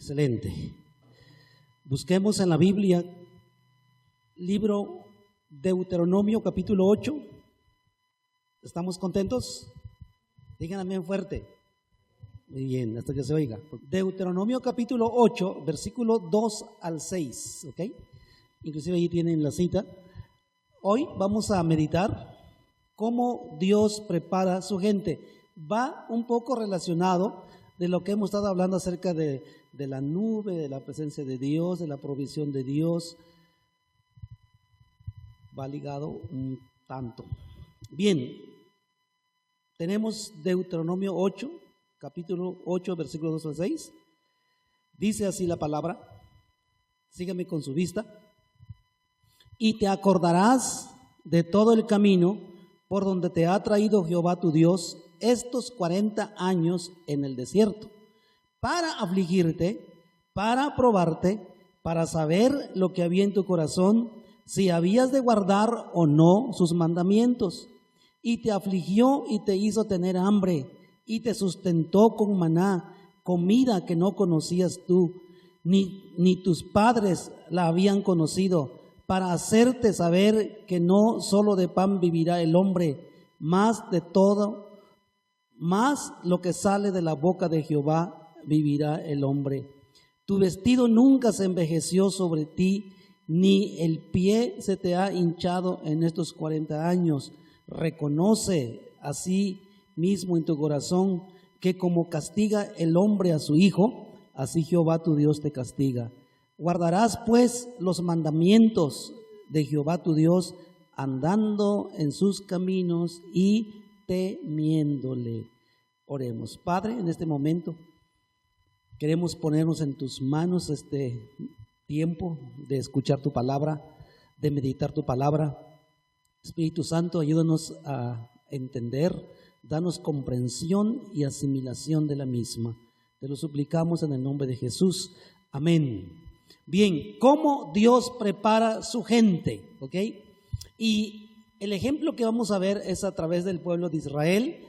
Excelente. Busquemos en la Biblia, libro Deuteronomio, capítulo 8. ¿Estamos contentos? Díganme bien fuerte. Muy bien, hasta que se oiga. Deuteronomio, capítulo 8, versículo 2 al 6. ¿Ok? Inclusive ahí tienen la cita. Hoy vamos a meditar cómo Dios prepara a su gente. Va un poco relacionado de lo que hemos estado hablando acerca de la nube, de la presencia de Dios, de la provisión de Dios. Va ligado un tanto. Bien, tenemos Deuteronomio 8, capítulo 8, versículo 2 al 6. Dice así la palabra. Sígame con su vista. Y te acordarás de todo el camino por donde te ha traído Jehová tu Dios estos 40 años en el desierto, para afligirte, para probarte, para saber lo que había en tu corazón, si habías de guardar o no sus mandamientos. Y te afligió y te hizo tener hambre, y te sustentó con maná, comida que no conocías tú, ni tus padres la habían conocido, para hacerte saber que no solo de pan vivirá el hombre, más de todo, más lo que sale de la boca de Jehová vivirá el hombre. Tu vestido nunca se envejeció sobre ti, ni el pie se te ha hinchado en estos 40 años. Reconoce así mismo en tu corazón que como castiga el hombre a su hijo, así Jehová tu Dios te castiga. Guardarás pues los mandamientos de Jehová tu Dios, andando en sus caminos y temiéndole. Oremos. Padre, en este momento queremos ponernos en tus manos este tiempo de escuchar tu palabra, de meditar tu palabra. Espíritu Santo, ayúdanos a entender, danos comprensión y asimilación de la misma. Te lo suplicamos en el nombre de Jesús. Amén. Bien, ¿cómo Dios prepara su gente? ¿Ok? Y el ejemplo que vamos a ver es a través del pueblo de Israel.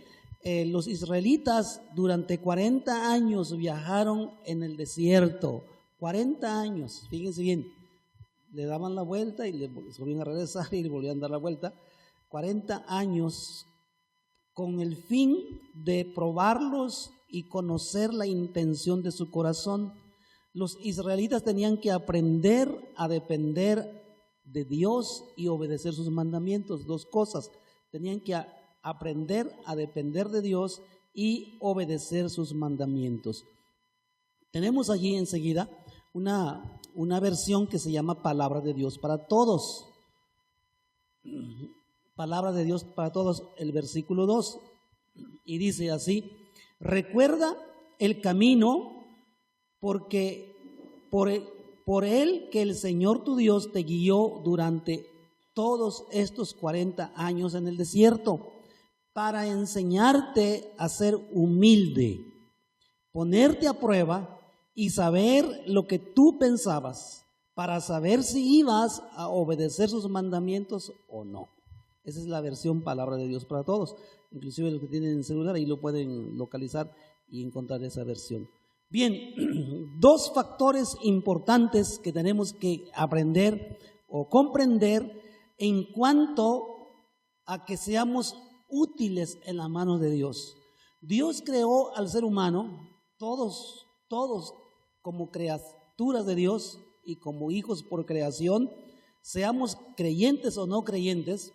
Los israelitas durante 40 años viajaron en el desierto. 40 años, fíjense bien. Le daban la vuelta y le volvían a regresar y le volvían a dar la vuelta. 40 años con el fin de probarlos y conocer la intención de su corazón. Los israelitas tenían que aprender a depender de Dios y obedecer sus mandamientos. Dos cosas. Tenían que aprender a depender de Dios y obedecer sus mandamientos. Tenemos allí enseguida una versión que se llama Palabra de Dios para Todos. Palabra de Dios para Todos, el versículo 2. Y dice así: recuerda el camino porque por él que el Señor tu Dios te guió durante todos estos 40 años en el desierto, para enseñarte a ser humilde, ponerte a prueba y saber lo que tú pensabas, para saber si ibas a obedecer sus mandamientos o no. Esa es la versión Palabra de Dios para Todos. Inclusive los que tienen en celular ahí lo pueden localizar y encontrar esa versión. Bien, dos factores importantes que tenemos que aprender o comprender en cuanto a que seamos útiles en la mano de Dios. Dios creó al ser humano, todos como criaturas de Dios y como hijos por creación, seamos creyentes o no creyentes.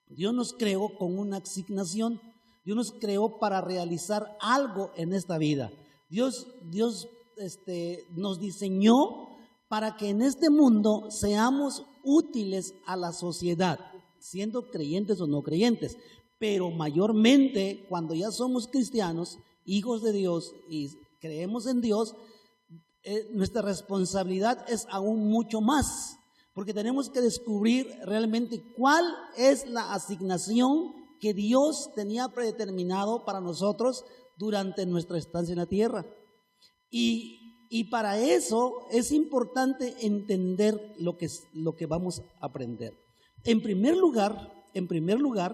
Dios nos creó con una asignación. Dios nos creó para realizar algo en esta vida. Dios nos diseñó para que en este mundo seamos útiles a la sociedad, siendo creyentes o no creyentes. Pero mayormente cuando ya somos cristianos, hijos de Dios y creemos en Dios, nuestra responsabilidad es aún mucho más, porque tenemos que descubrir realmente cuál es la asignación que Dios tenía predeterminado para nosotros durante nuestra estancia en la tierra. Y para eso es importante entender lo que vamos a aprender. En primer lugar, el primer lugar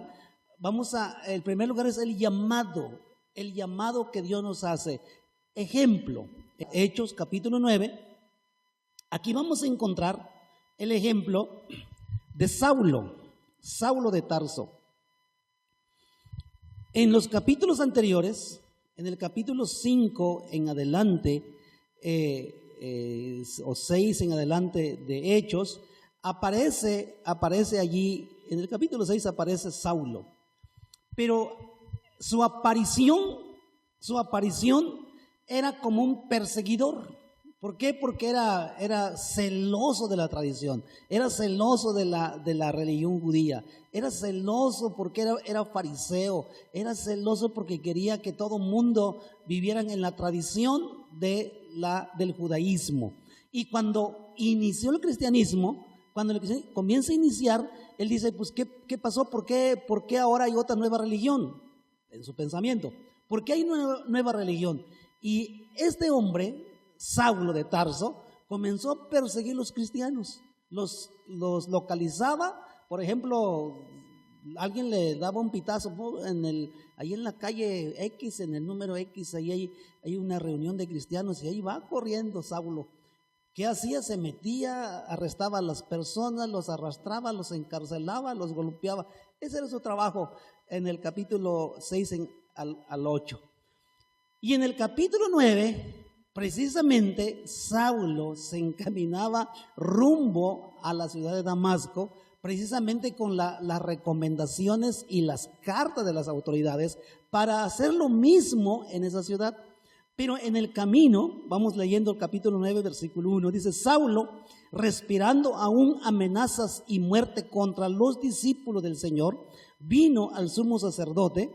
es el llamado que Dios nos hace. ejemplo. Hechos capítulo 9, aquí vamos a encontrar el ejemplo de Saulo de Tarso. En los capítulos anteriores, en el capítulo 5 en adelante, o 6 en adelante de Hechos, aparece allí, en el capítulo 6 aparece Saulo, pero su aparición era como un perseguidor. ¿Por qué? Porque era celoso de la tradición, era celoso de la religión judía, era celoso porque era fariseo, era celoso porque quería que todo mundo vivieran en la tradición del judaísmo. Y cuando inició el cristianismo, cuando el cristianismo comienza a iniciar, él dice, pues ¿qué pasó? ¿Por qué ahora hay otra nueva religión? En su pensamiento, ¿por qué hay nueva religión? Y este hombre, Saulo de Tarso, comenzó a perseguir a los cristianos, los localizaba. Por ejemplo, alguien le daba un pitazo ahí en la calle X, en el número X, ahí hay una reunión de cristianos y ahí va corriendo Saulo. ¿Qué hacía? Se metía, arrestaba a las personas, los arrastraba, los encarcelaba, los golpeaba. Ese era su trabajo en el capítulo 6 al 8. Y en el capítulo 9, precisamente Saulo se encaminaba rumbo a la ciudad de Damasco, precisamente con las recomendaciones y las cartas de las autoridades para hacer lo mismo en esa ciudad. Pero en el camino, vamos leyendo el capítulo 9, versículo 1, dice: Saulo, respirando aún amenazas y muerte contra los discípulos del Señor, vino al sumo sacerdote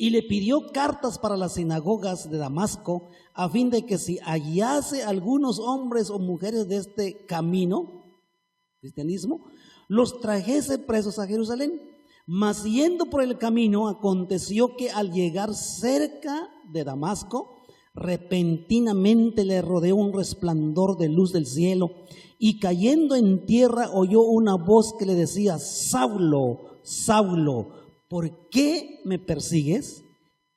y le pidió cartas para las sinagogas de Damasco, a fin de que si hallase algunos hombres o mujeres de este camino, cristianismo, los trajese presos a Jerusalén. Mas yendo por el camino, aconteció que al llegar cerca de Damasco, repentinamente le rodeó un resplandor de luz del cielo, y cayendo en tierra oyó una voz que le decía: Saulo, Saulo, ¿por qué me persigues?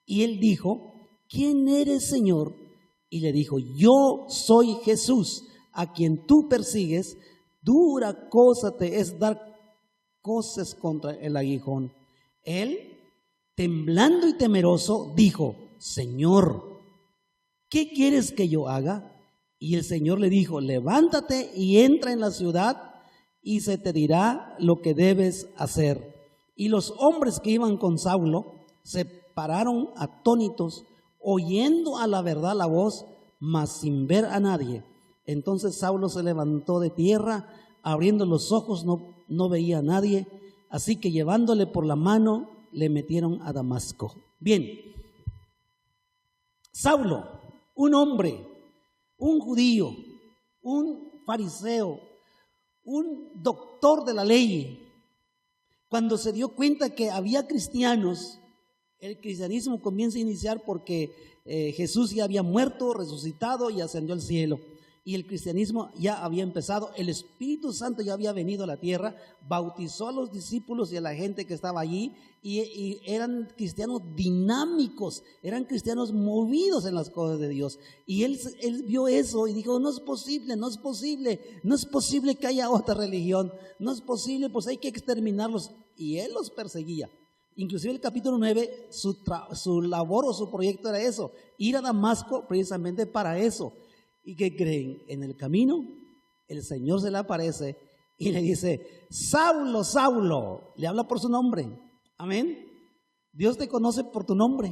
Y él dijo: ¿quién eres, Señor? Y le dijo: yo soy Jesús, a quien tú persigues. Dura cosa te es dar coces contra el aguijón. Él, temblando y temeroso, dijo: Señor, ¿qué quieres que yo haga? Y el Señor le dijo: levántate y entra en la ciudad, y se te dirá lo que debes hacer. Y los hombres que iban con Saulo se pararon atónitos, oyendo a la verdad la voz, mas sin ver a nadie. Entonces Saulo se levantó de tierra, abriendo los ojos no veía a nadie, así que llevándole por la mano le metieron a Damasco. Bien, Saulo, un hombre, un judío, un fariseo, un doctor de la ley, cuando se dio cuenta que había cristianos, el cristianismo comienza a iniciar porque Jesús ya había muerto, resucitado y ascendió al cielo. Y el cristianismo ya había empezado, el Espíritu Santo ya había venido a la tierra, bautizó a los discípulos y a la gente que estaba allí, y eran cristianos dinámicos, eran cristianos movidos en las cosas de Dios. Y él vio eso y dijo: no es posible que haya otra religión, no es posible, pues hay que exterminarlos. Y él los perseguía. Inclusive el capítulo 9, su labor o su proyecto era eso, ir a Damasco precisamente para eso. ¿Y qué creen? En el camino el Señor se le aparece y le dice: Saulo, Saulo. Le habla por su nombre. Amén. Dios te conoce por tu nombre.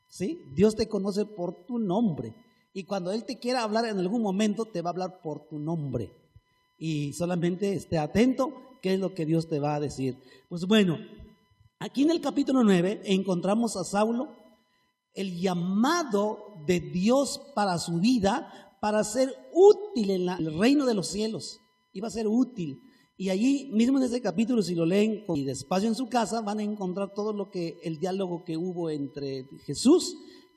¿Sí? Dios te conoce por tu nombre. Y cuando Él te quiera hablar en algún momento, te va a hablar por tu nombre. Y solamente esté atento qué es lo que Dios te va a decir. Pues bueno, aquí en el capítulo 9 encontramos a Saulo, el llamado de Dios para su vida, para ser útil en el reino de los cielos. Iba a ser útil. Y allí mismo en ese capítulo, si lo leen y despacio en su casa, van a encontrar todo el diálogo que hubo entre Jesús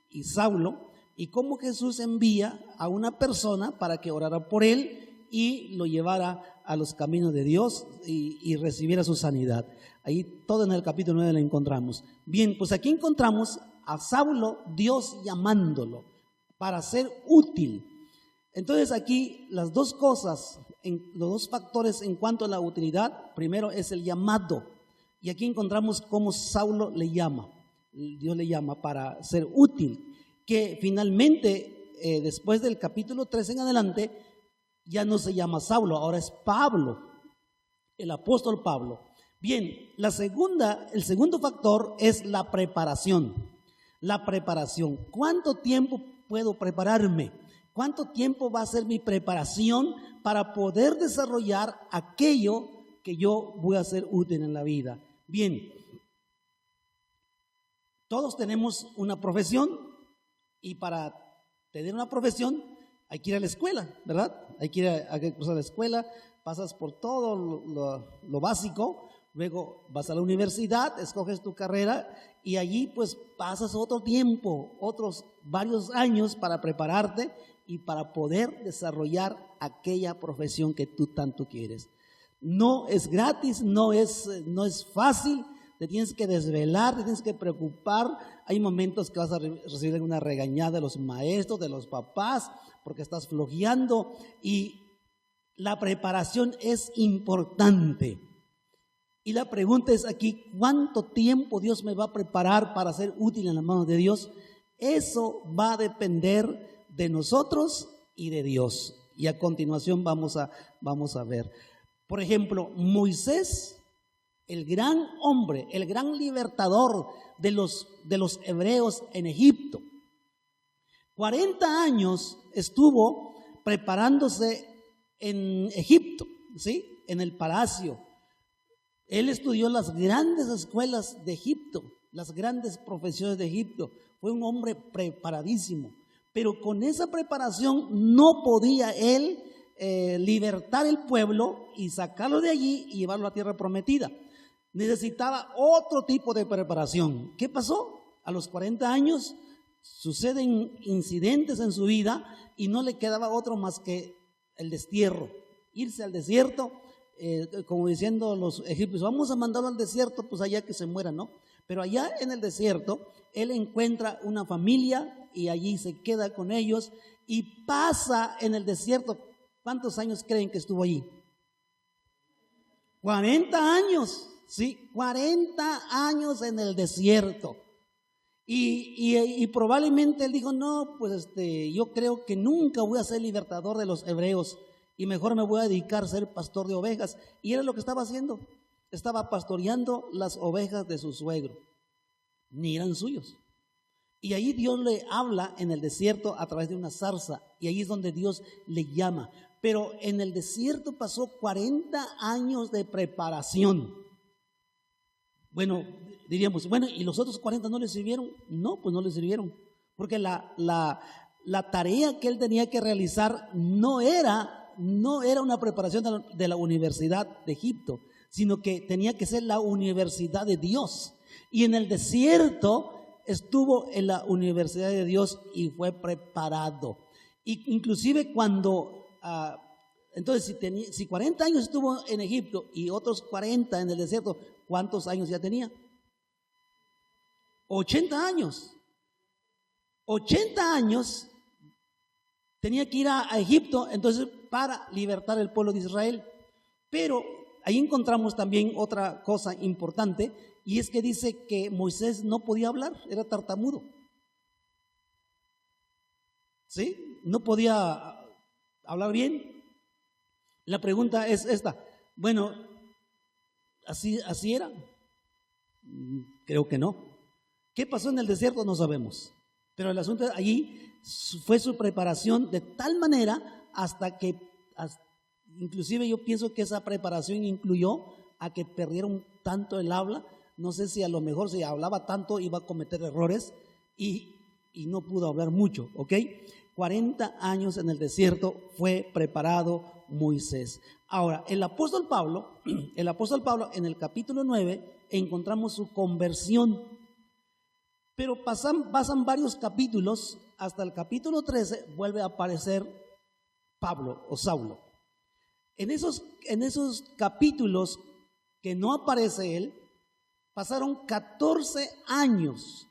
y Saulo, y cómo Jesús envía a una persona para que orara por él y lo llevara a los caminos de Dios y recibiera su sanidad. Ahí todo en el capítulo 9 lo encontramos. Bien, pues aquí encontramos a Saulo Dios llamándolo para ser útil. Entonces aquí las dos cosas, los dos factores en cuanto a la utilidad, primero es el llamado. Y aquí encontramos cómo Saulo le llama, Dios le llama para ser útil, que finalmente después del capítulo 3 en adelante ya no se llama Saulo, ahora es Pablo, el apóstol Pablo. Bien, el segundo factor es la preparación. La preparación. ¿Cuánto tiempo puedo prepararme? ¿Cuánto tiempo va a ser mi preparación para poder desarrollar aquello que yo voy a hacer útil en la vida? Bien, todos tenemos una profesión y para tener una profesión hay que ir a la escuela, ¿verdad? Hay que ir a la escuela, pasas por todo lo básico, luego vas a la universidad, escoges tu carrera y allí pues pasas otro tiempo, otros varios años para prepararte y para poder desarrollar aquella profesión que tú tanto quieres. No es gratis, no es fácil, te tienes que desvelar, te tienes que preocupar. Hay momentos que vas a recibir una regañada de los maestros, de los papás, porque estás flojeando, y la preparación es importante. Y la pregunta es aquí, ¿cuánto tiempo Dios me va a preparar para ser útil en las manos de Dios? Eso va a depender de nosotros y de Dios. Y a continuación vamos a ver. Por ejemplo, Moisés, el gran hombre, el gran libertador de los hebreos en Egipto. 40 años estuvo preparándose en Egipto, ¿sí? En el palacio. Él estudió las grandes escuelas de Egipto, las grandes profesiones de Egipto. Fue un hombre preparadísimo, pero con esa preparación no podía él libertar el pueblo y sacarlo de allí y llevarlo a la tierra prometida. Necesitaba otro tipo de preparación. ¿Qué pasó? A los 40 años suceden incidentes en su vida y no le quedaba otro más que el destierro, irse al desierto, como diciendo los egipcios, vamos a mandarlo al desierto, pues allá que se muera, ¿no? Pero allá en el desierto, él encuentra una familia y allí se queda con ellos y pasa en el desierto. ¿Cuántos años creen que estuvo allí? 40 años, ¿sí? 40 años en el desierto. Y probablemente él dijo, no, pues yo creo que nunca voy a ser libertador de los hebreos y mejor me voy a dedicar a ser pastor de ovejas. Y era lo que estaba haciendo, estaba pastoreando las ovejas de su suegro, ni eran suyos. Y ahí Dios le habla en el desierto a través de una zarza, y ahí es donde Dios le llama. Pero en el desierto pasó 40 años de preparación. Bueno, diríamos, bueno, ¿y los otros 40 no le sirvieron? No, pues no le sirvieron, porque la tarea que él tenía que realizar no era una preparación de la Universidad de Egipto, sino que tenía que ser la Universidad de Dios. Y en el desierto estuvo en la Universidad de Dios y fue preparado. Y inclusive cuando, entonces si 40 años estuvo en Egipto y otros 40 en el desierto, ¿cuántos años ya tenía? 80 años. 80 años tenía que ir a Egipto, entonces, para libertar el pueblo de Israel. Pero ahí encontramos también otra cosa importante, y es que dice que Moisés no podía hablar, era tartamudo. ¿Sí? No podía hablar bien. La pregunta es esta. Bueno, ¿así era? Creo que no. ¿Qué pasó en el desierto? No sabemos. Pero el asunto allí fue su preparación de tal manera hasta que, inclusive yo pienso que esa preparación incluyó a que perdieron tanto el habla. No sé si a lo mejor si hablaba tanto iba a cometer errores y no pudo hablar mucho, ¿ok? 40 años en el desierto fue preparado Moisés. Ahora, el apóstol Pablo en el capítulo 9 encontramos su conversión, pero pasan varios capítulos, hasta el capítulo 13 vuelve a aparecer Pablo o Saulo. En esos capítulos que no aparece él, Pasaron 14 años,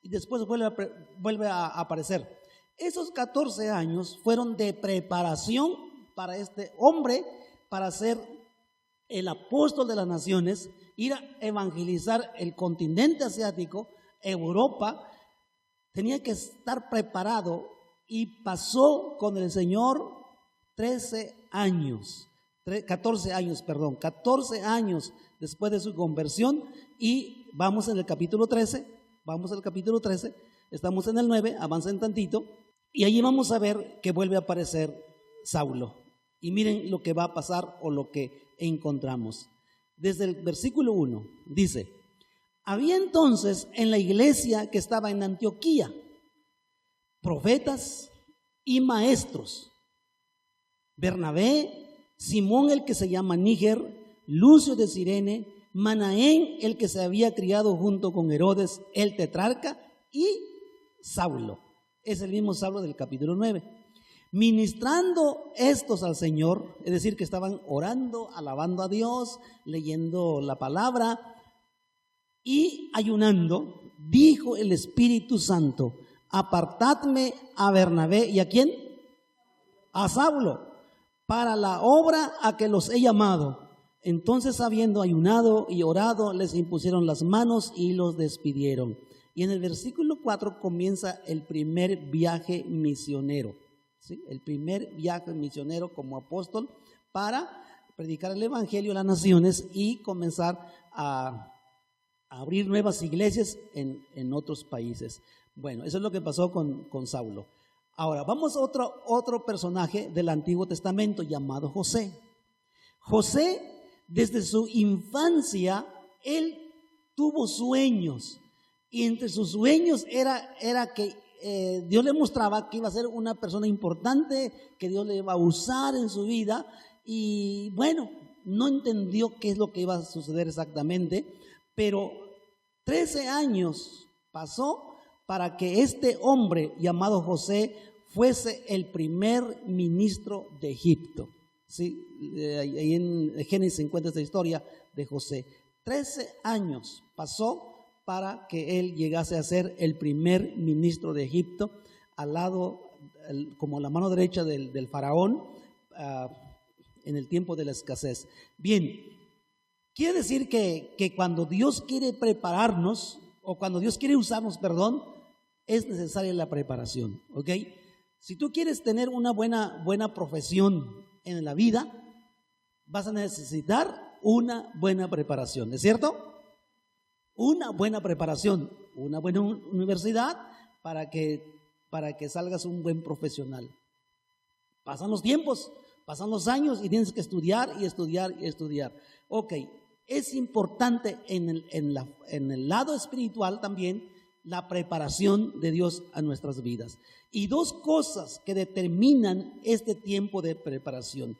y después vuelve a aparecer. Esos 14 años fueron de preparación para este hombre, para ser el apóstol de las naciones, ir a evangelizar el continente asiático, Europa. Tenía que estar preparado y pasó con el Señor 14 años después de su conversión. Y vamos en el capítulo 13, estamos en el 9, avancen tantito, y allí vamos a ver que vuelve a aparecer Saulo. Y miren lo que va a pasar o lo que encontramos. Desde el versículo 1 dice: había entonces en la iglesia que estaba en Antioquía profetas y maestros: Bernabé, Simón el que se llama Níger, Lucio de Cirene, Manaén el que se había criado junto con Herodes el tetrarca, y Saulo. Es el mismo Saulo del capítulo 9. Ministrando estos al Señor, es decir, que estaban orando, alabando a Dios, leyendo la palabra y ayunando, dijo el Espíritu Santo: apartadme a Bernabé, ¿y a quién? A Saulo, para la obra a que los he llamado. Entonces, habiendo ayunado y orado, les impusieron las manos y los despidieron. Y en el versículo 4 comienza el primer viaje misionero, ¿sí? El primer viaje misionero como apóstol para predicar el evangelio a las naciones y comenzar a abrir nuevas iglesias en otros países. Bueno, eso es lo que pasó con Saulo. Ahora, vamos a otro personaje del Antiguo Testamento llamado José. José, desde su infancia, él tuvo sueños, y entre sus sueños era que Dios le mostraba que iba a ser una persona importante, que Dios le iba a usar en su vida. Y bueno, no entendió qué es lo que iba a suceder exactamente, pero 13 años pasó para que este hombre llamado José fuese el primer ministro de Egipto. ¿Sí? Ahí en Génesis se encuentra esta historia de José. 13 años pasó para que él llegase a ser el primer ministro de Egipto, al lado, como la mano derecha del faraón, en el tiempo de la escasez. Bien, quiere decir que cuando Dios quiere prepararnos, o cuando Dios quiere usarnos, es necesaria la preparación, ¿ok? Si tú quieres tener una buena profesión en la vida, vas a necesitar una buena preparación, ¿es cierto? Una buena preparación, una buena universidad para que salgas un buen profesional. Pasan los tiempos, pasan los años y tienes que estudiar y estudiar y estudiar. Ok, es importante en el lado espiritual también la preparación de Dios a nuestras vidas. Y dos cosas que determinan este tiempo de preparación.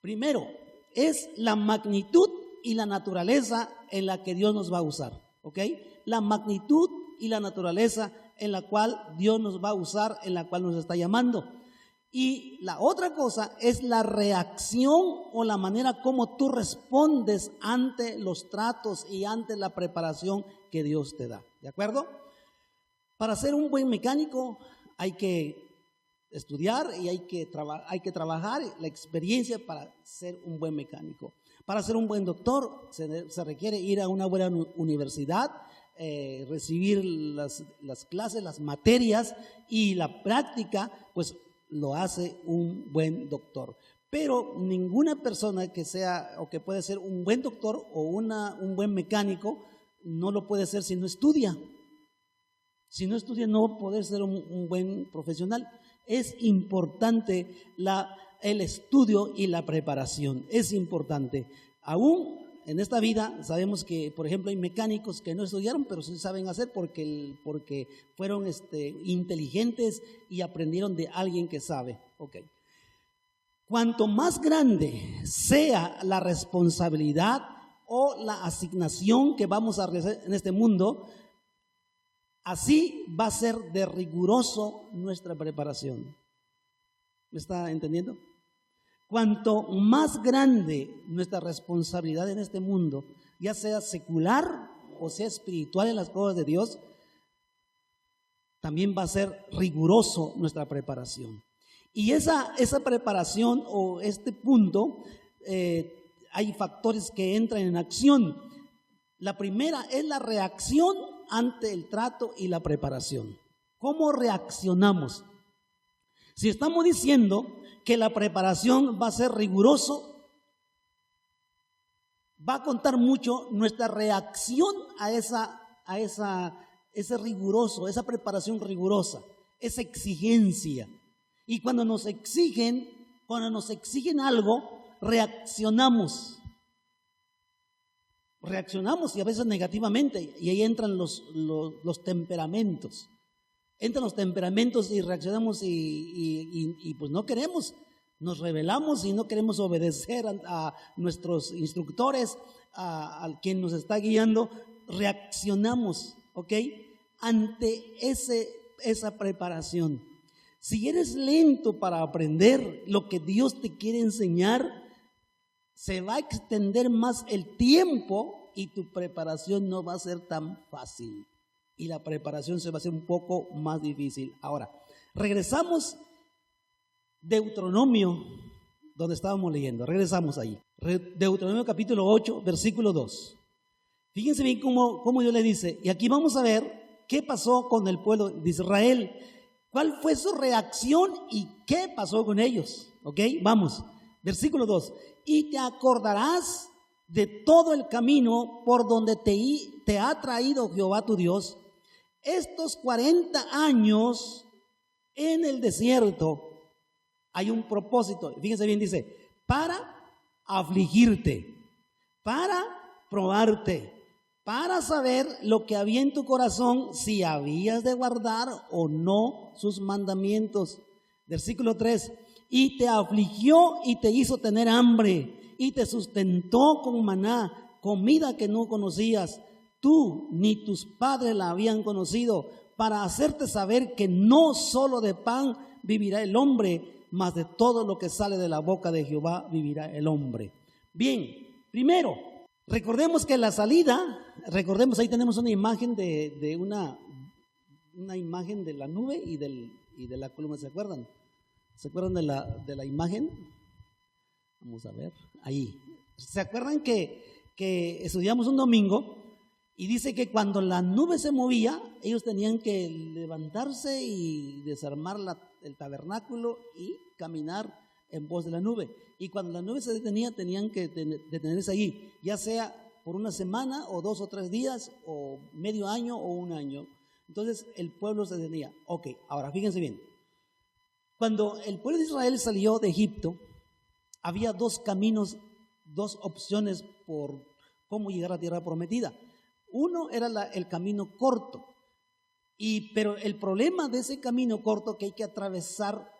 Primero, es la magnitud y la naturaleza en la que Dios nos va a usar, ¿ok? La magnitud y la naturaleza en la cual Dios nos va a usar, en la cual nos está llamando. Y la otra cosa es la reacción o la manera como tú respondes ante los tratos y ante la preparación que Dios te da, ¿de acuerdo? Para ser un buen mecánico hay que estudiar y hay que trabajar la experiencia para ser un buen mecánico. Para ser un buen doctor se requiere ir a una buena universidad, recibir las clases, las materias, y la práctica pues lo hace un buen doctor. Pero ninguna persona que sea o que puede ser un buen doctor o un buen mecánico no lo puede ser si no estudia. Si no estudia no va a poder ser un buen profesional. Es importante el estudio y la preparación, es importante. Aún en esta vida sabemos que, por ejemplo, hay mecánicos que no estudiaron, pero sí saben hacer porque fueron inteligentes y aprendieron de alguien que sabe. Okay. Cuanto más grande sea la responsabilidad o la asignación que vamos a realizar en este mundo, así va a ser de riguroso nuestra preparación. ¿Me está entendiendo? Cuanto más grande nuestra responsabilidad en este mundo, ya sea secular o sea espiritual en las cosas de Dios, también va a ser riguroso nuestra preparación. Y esa preparación o este punto, hay factores que entran en acción. La primera es la reacción ante el trato y la preparación. ¿Cómo reaccionamos? Si estamos diciendo que la preparación va a ser riguroso, va a contar mucho nuestra reacción a ese riguroso, esa preparación rigurosa, esa exigencia. Y cuando nos exigen algo, reaccionamos y a veces negativamente, y ahí entran los temperamentos. Entran los temperamentos y reaccionamos y pues no queremos, nos rebelamos y no queremos obedecer a nuestros instructores, a quien nos está guiando, reaccionamos, ¿ok? Ante esa preparación. Si eres lento para aprender lo que Dios te quiere enseñar, se va a extender más el tiempo y tu preparación no va a ser tan fácil. Y la preparación se va a hacer un poco más difícil. Ahora, regresamos Deuteronomio, donde estábamos leyendo. Regresamos ahí. Deuteronomio capítulo 8, versículo 2. Fíjense bien cómo Dios le dice. Y aquí vamos a ver qué pasó con el pueblo de Israel. ¿Cuál fue su reacción y qué pasó con ellos? ¿Ok? Vamos. Versículo 2. Y te acordarás de todo el camino por donde te ha traído Jehová tu Dios estos 40 años en el desierto. Hay un propósito. Fíjense bien, dice, para afligirte, para probarte, para saber lo que había en tu corazón, si habías de guardar o no sus mandamientos. Versículo 3, y te afligió y te hizo tener hambre, y te sustentó con maná, comida que no conocías, tú ni tus padres la habían conocido, para hacerte saber que no solo de pan vivirá el hombre, mas de todo lo que sale de la boca de Jehová vivirá el hombre. Bien, primero, recordemos que la salida, ahí tenemos una imagen de una imagen de la nube y de la columna, ¿se acuerdan? ¿Se acuerdan de la imagen? Vamos a ver, ahí. ¿Se acuerdan que estudiamos un domingo y dice que cuando la nube se movía, ellos tenían que levantarse y desarmar el tabernáculo y caminar en pos de la nube? Y cuando la nube se detenía, tenían que detenerse allí, ya sea por una semana o 2 o 3 días o medio año o un año. Entonces el pueblo se detenía. Ok, ahora fíjense bien. Cuando el pueblo de Israel salió de Egipto, había 2 caminos, 2 opciones por cómo llegar a la tierra prometida. Uno era el camino corto, pero el problema de ese camino corto que hay que atravesar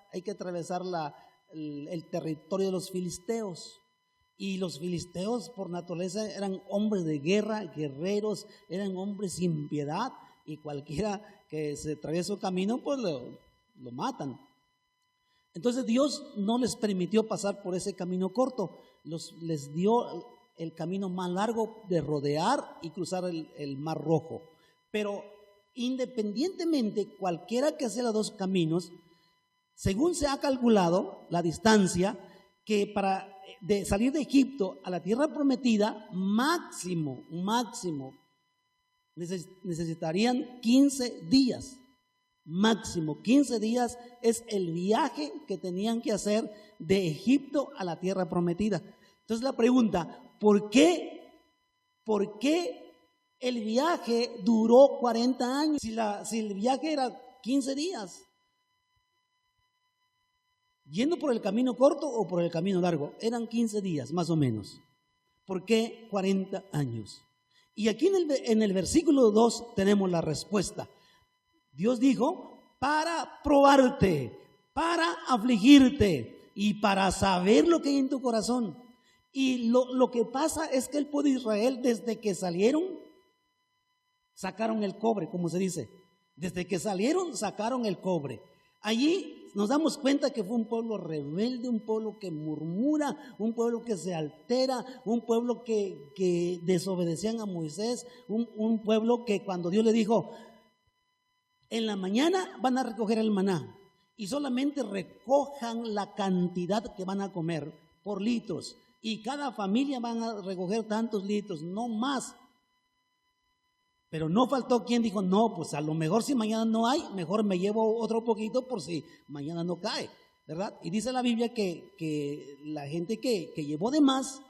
el territorio de los filisteos. Y los filisteos por naturaleza eran hombres de guerra, guerreros, eran hombres sin piedad, y cualquiera que se atraviesa el camino pues lo matan. Entonces Dios no les permitió pasar por ese camino corto, les dio el camino más largo de rodear y cruzar el Mar Rojo. Pero independientemente, cualquiera que sea los 2 caminos, según se ha calculado la distancia, que de salir de Egipto a la tierra prometida, máximo, necesitarían 15 días. Máximo 15 días es el viaje que tenían que hacer de Egipto a la tierra prometida. Entonces la pregunta, ¿por qué el viaje duró 40 años? Si el viaje era 15 días. Yendo por el camino corto o por el camino largo, eran 15 días más o menos. ¿Por qué 40 años? Y aquí en el versículo 2 tenemos la respuesta. Dios dijo, para probarte, para afligirte y para saber lo que hay en tu corazón. Y lo que pasa es que el pueblo de Israel, desde que salieron, sacaron el cobre, como se dice. Desde que salieron, sacaron el cobre. Allí nos damos cuenta que fue un pueblo rebelde, un pueblo que murmura, un pueblo que se altera, un pueblo que desobedecían a Moisés, un pueblo que cuando Dios le dijo, en la mañana van a recoger el maná y solamente recojan la cantidad que van a comer por litros y cada familia van a recoger tantos litros, no más. Pero no faltó quien dijo, no, pues a lo mejor si mañana no hay, mejor me llevo otro poquito por si mañana no cae, ¿verdad? Y dice la Biblia que la gente que llevó de más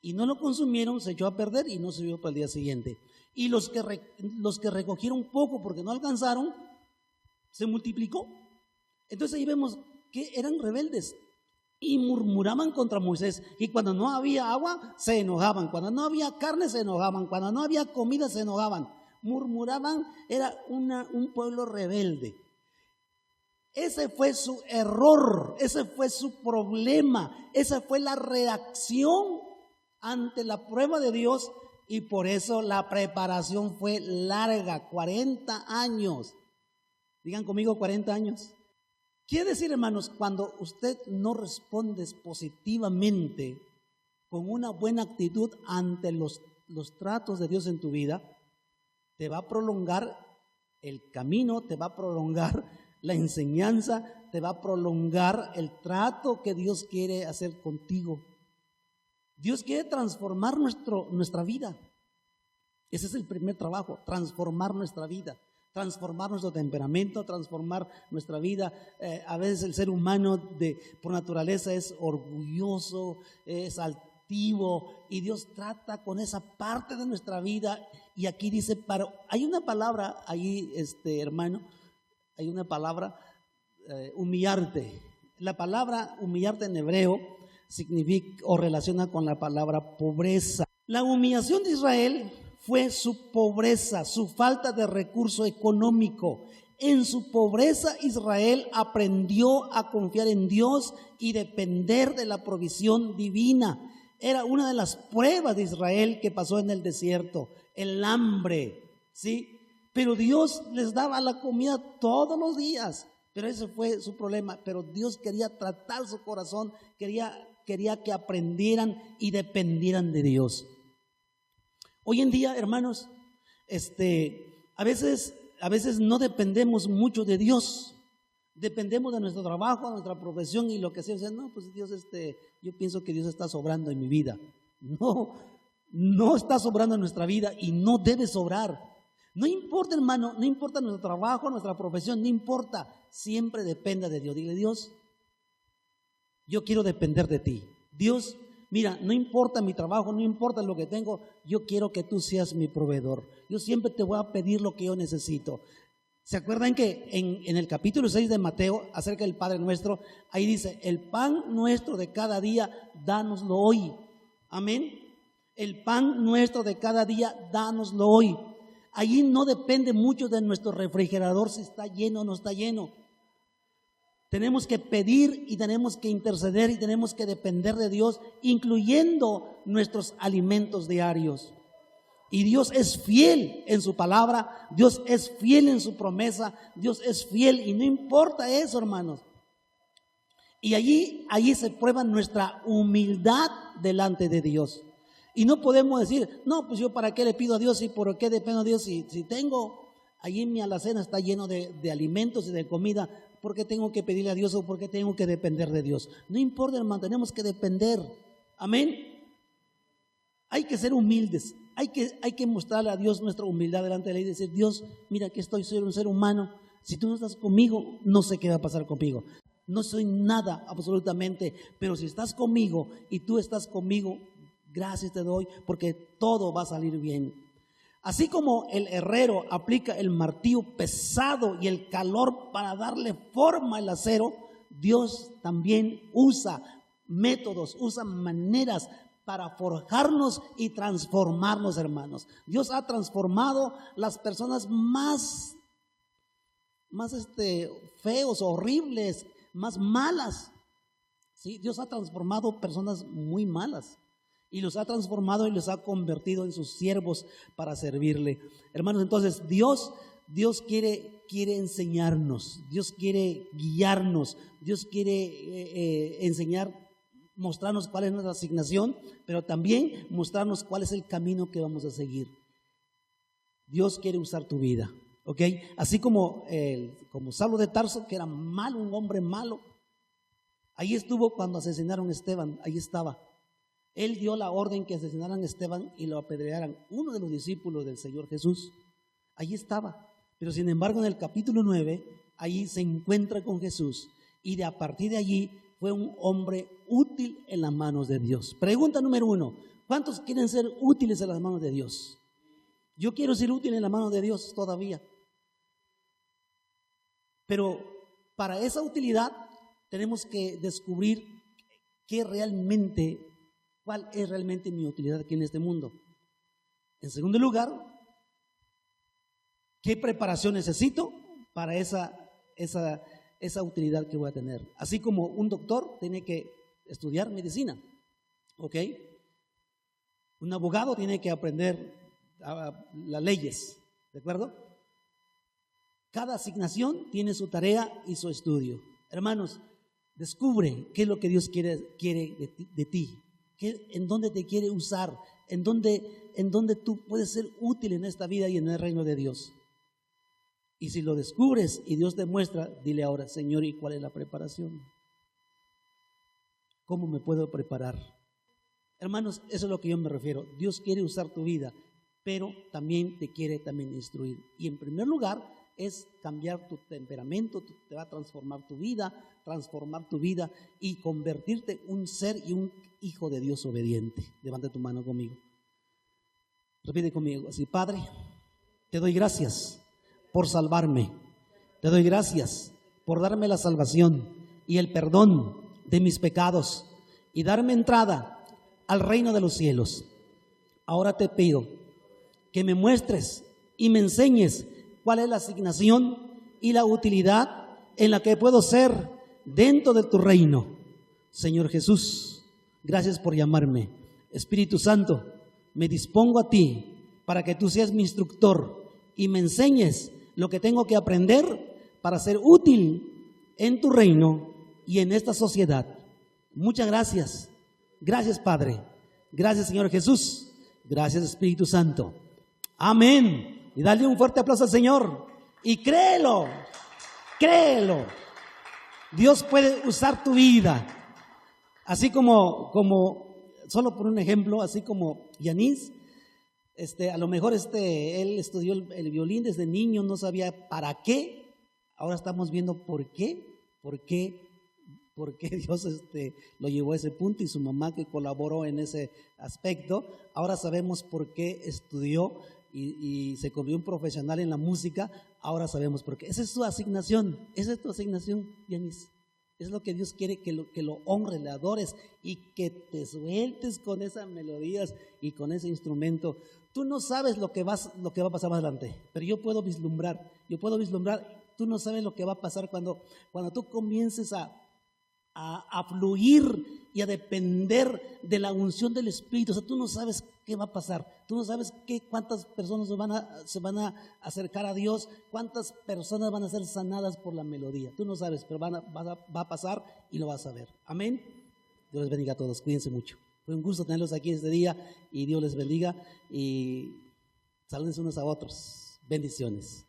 y no lo consumieron se echó a perder y no se vio para el día siguiente. Y los que recogieron poco porque no alcanzaron, se multiplicó. Entonces ahí vemos que eran rebeldes y murmuraban contra Moisés, y cuando no había agua se enojaban, cuando no había carne se enojaban, cuando no había comida se enojaban, murmuraban, era un pueblo rebelde. Ese fue su error, ese fue su problema, esa fue la reacción ante la prueba de Dios, y por eso la preparación fue larga, 40 años. Digan conmigo, 40 años. Quiere decir, hermanos, cuando usted no responde positivamente con una buena actitud ante los tratos de Dios en tu vida, te va a prolongar el camino, te va a prolongar la enseñanza, te va a prolongar el trato que Dios quiere hacer contigo. Dios quiere transformar nuestra vida. Ese es el primer trabajo, transformar nuestra vida. Transformar nuestro temperamento, transformar nuestra vida. A veces el ser humano por naturaleza es orgulloso, es altivo, y Dios trata con esa parte de nuestra vida. Y aquí dice, hay una palabra ahí, hermano, hay una palabra, humillarte. La palabra humillarte en hebreo significa o relaciona con la palabra pobreza. La humillación de Israel fue su pobreza, su falta de recurso económico. En su pobreza Israel aprendió a confiar en Dios y depender de la provisión divina. Era una de las pruebas de Israel que pasó en el desierto, el hambre, ¿sí? Pero Dios les daba la comida todos los días, pero ese fue su problema. Pero Dios quería tratar su corazón, quería que aprendieran y dependieran de Dios. Hoy en día, hermanos, a veces no dependemos mucho de Dios. Dependemos de nuestro trabajo, de nuestra profesión y lo que sea. No, pues Dios, yo pienso que Dios está sobrando en mi vida. No está sobrando en nuestra vida y no debe sobrar. No importa, hermano, no importa nuestro trabajo, nuestra profesión, no importa. Siempre dependa de Dios. Dile, Dios, yo quiero depender de ti. Dios, mira, no importa mi trabajo, no importa lo que tengo, yo quiero que tú seas mi proveedor. Yo siempre te voy a pedir lo que yo necesito. ¿Se acuerdan que en el capítulo 6 de Mateo, acerca del Padre Nuestro, ahí dice, el pan nuestro de cada día, dánoslo hoy? Amén. El pan nuestro de cada día, dánoslo hoy. Allí no depende mucho de nuestro refrigerador si está lleno o no está lleno. Tenemos que pedir y tenemos que interceder y tenemos que depender de Dios, incluyendo nuestros alimentos diarios. Y Dios es fiel en su palabra, Dios es fiel en su promesa, Dios es fiel y no importa eso, hermanos. Y allí se prueba nuestra humildad delante de Dios. Y no podemos decir, no, pues yo para qué le pido a Dios y por qué dependo de Dios si tengo, allí en mi alacena está lleno de alimentos y de comida. ¿Por qué tengo que pedirle a Dios o por qué tengo que depender de Dios? No importa, hermano, tenemos que depender. Amén. Hay que ser humildes. Hay que mostrarle a Dios nuestra humildad delante de Él y decir, Dios, mira que soy un ser humano. Si tú no estás conmigo, no sé qué va a pasar conmigo. No soy nada absolutamente, pero si estás conmigo y tú estás conmigo, gracias te doy porque todo va a salir bien. Así como el herrero aplica el martillo pesado y el calor para darle forma al acero, Dios también usa métodos, usa maneras para forjarnos y transformarnos, hermanos. Dios ha transformado las personas más feos, horribles, más malas. ¿Sí? Dios ha transformado personas muy malas. Y los ha transformado y los ha convertido en sus siervos para servirle. Hermanos, entonces Dios quiere quiere enseñarnos, Dios quiere guiarnos, Dios quiere enseñar, mostrarnos cuál es nuestra asignación, pero también mostrarnos cuál es el camino que vamos a seguir. Dios quiere usar tu vida, ¿ok? Así como Saulo de Tarso, que era malo, un hombre malo. Ahí estuvo cuando asesinaron a Esteban, ahí estaba. Él dio la orden que asesinaran a Esteban y lo apedrearan, uno de los discípulos del Señor Jesús. Ahí estaba. Pero sin embargo en el capítulo 9, ahí se encuentra con Jesús y a partir de allí fue un hombre útil en las manos de Dios. Pregunta número 1, ¿cuántos quieren ser útiles en las manos de Dios? Yo quiero ser útil en las manos de Dios todavía. Pero para esa utilidad tenemos que descubrir cuál es realmente mi utilidad aquí en este mundo. En segundo lugar, ¿qué preparación necesito para esa utilidad que voy a tener? Así como un doctor tiene que estudiar medicina, ¿ok? Un abogado tiene que aprender las leyes, ¿de acuerdo? Cada asignación tiene su tarea y su estudio. Hermanos, descubre qué es lo que Dios quiere de ti, en dónde te quiere usar, en dónde tú puedes ser útil en esta vida y en el reino de Dios. Y si lo descubres y Dios te muestra, dile ahora, Señor, ¿y cuál es la preparación? ¿Cómo me puedo preparar? Hermanos, eso es a lo que yo me refiero. Dios quiere usar tu vida, pero también te quiere instruir. Y en primer lugar es cambiar tu temperamento, te va a transformar tu vida y convertirte en un ser y un hijo de Dios obediente. Levanta tu mano conmigo. Repite conmigo así: Padre, te doy gracias por salvarme. Te doy gracias por darme la salvación y el perdón de mis pecados y darme entrada al reino de los cielos. Ahora te pido que me muestres y me enseñes cuál es la asignación y la utilidad en la que puedo ser dentro de tu reino. Señor Jesús, gracias por llamarme. Espíritu Santo, me dispongo a ti para que tú seas mi instructor y me enseñes lo que tengo que aprender para ser útil en tu reino y en esta sociedad. Muchas gracias. Gracias, Padre. Gracias, Señor Jesús. Gracias, Espíritu Santo. Amén. Y dale un fuerte aplauso al Señor. Y créelo. Dios puede usar tu vida. Así como solo por un ejemplo, así como Yanis, a lo mejor él estudió el violín desde niño, no sabía para qué. Ahora estamos viendo por qué Dios lo llevó a ese punto, y su mamá que colaboró en ese aspecto. Ahora sabemos por qué estudió y se convirtió un profesional en la música. Ahora sabemos por qué. Esa es tu asignación, Yanis. Es lo que Dios quiere, que lo honres, le adores y que te sueltes con esas melodías y con ese instrumento. Tú no sabes lo que va a pasar más adelante, pero yo puedo vislumbrar. Tú no sabes lo que va a pasar cuando tú comiences a fluir y a depender de la unción del Espíritu. O sea, tú no sabes qué va a pasar. Tú no sabes cuántas personas se van a acercar a Dios, cuántas personas van a ser sanadas por la melodía. Tú no sabes, pero va a pasar y lo vas a ver. Amén. Dios les bendiga a todos. Cuídense mucho. Fue un gusto tenerlos aquí este día y Dios les bendiga y saluden unos a otros. Bendiciones.